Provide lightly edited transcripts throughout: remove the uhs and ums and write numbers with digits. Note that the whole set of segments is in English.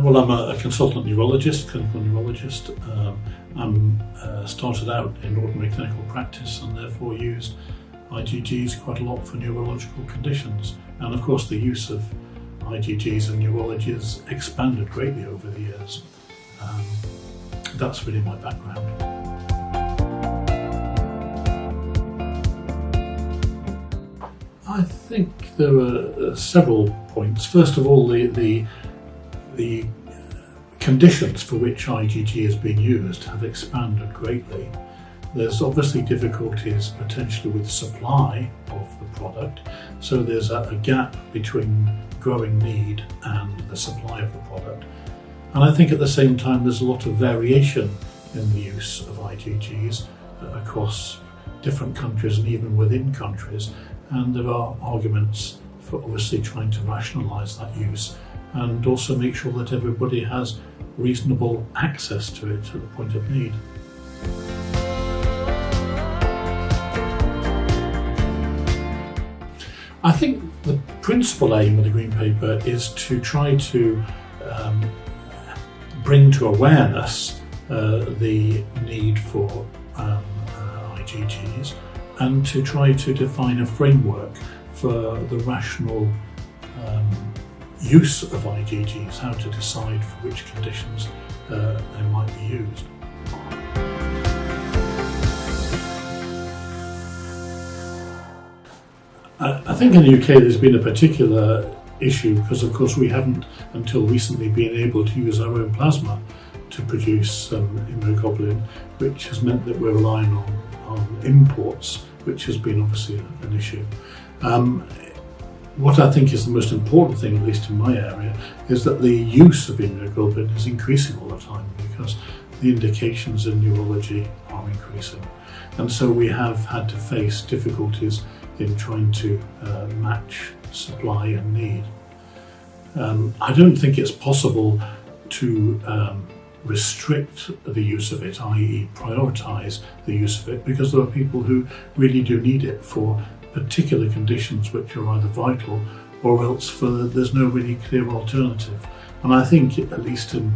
Well, I'm a consultant neurologist, clinical neurologist. I'm started out in ordinary clinical practice and therefore used IgGs quite a lot for neurological conditions. And of course the use of IgGs in neurology has expanded greatly over the years. That's really my background. I think there are several points. First of all, the conditions for which IgG is being used have expanded greatly. There's obviously difficulties potentially with supply of the product, so there's a gap between growing need and the supply of the product. And I think at the same time there's a lot of variation in the use of IgGs across different countries and even within countries, and there are arguments for obviously trying to rationalise that use and also make sure that everybody has reasonable access to it at the point of need. I think the principal aim of the Green Paper is to try to bring to awareness the need for IgGs and to try to define a framework for the rational use of IgGs, how to decide for which conditions they might be used. I think in the UK there's been a particular issue because of course we haven't until recently been able to use our own plasma to produce immunoglobulin, which has meant that we're relying on imports, which has been obviously an issue. What I think is the most important thing, at least in my area, is that the use of immunoglobulin is increasing all the time because the indications in neurology are increasing. And so we have had to face difficulties in trying to match supply and need. I don't think it's possible to restrict the use of it, i.e. prioritise the use of it, because there are people who really do need it for particular conditions which are either vital or else there's no really clear alternative. And I think, at least in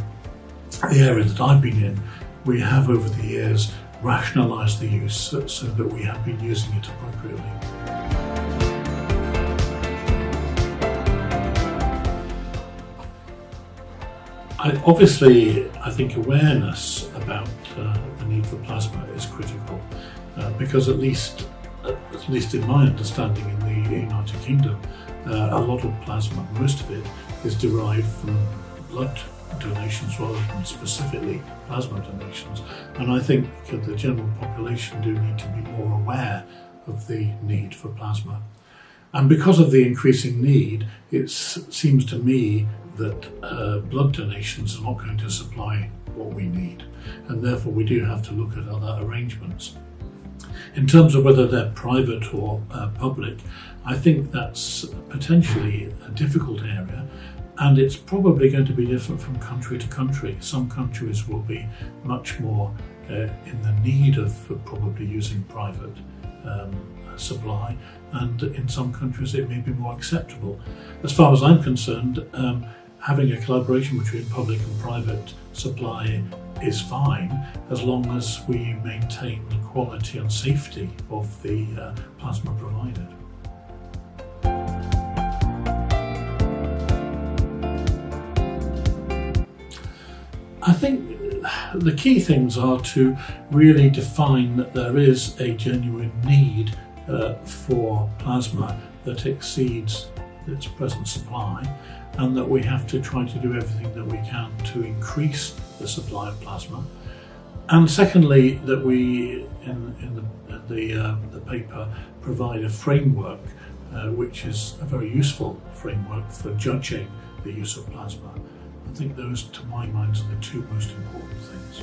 the area that I've been in, we have over the years rationalised the use so that we have been using it appropriately. Obviously, I think awareness about the need for plasma is critical because at least in my understanding in the United Kingdom, a lot of plasma, most of it, is derived from blood donations rather than specifically plasma donations. And I think the general population do need to be more aware of the need for plasma. And because of the increasing need, it seems to me that blood donations are not going to supply what we need, and therefore we do have to look at other arrangements. In terms of whether they're private or public, I think that's potentially a difficult area, and it's probably going to be different from country to country. Some countries will be much more in the need of probably using private supply, and in some countries it may be more acceptable. As far as I'm concerned, having a collaboration between public and private supply is fine as long as we maintain the quality and safety of the plasma provided. I think the key things are to really define that there is a genuine need for plasma that exceeds its present supply, and that we have to try to do everything that we can to increase the supply of plasma. And secondly, that we, in the paper, provide a framework which is a very useful framework for judging the use of plasma. I think those, to my mind, are the two most important things.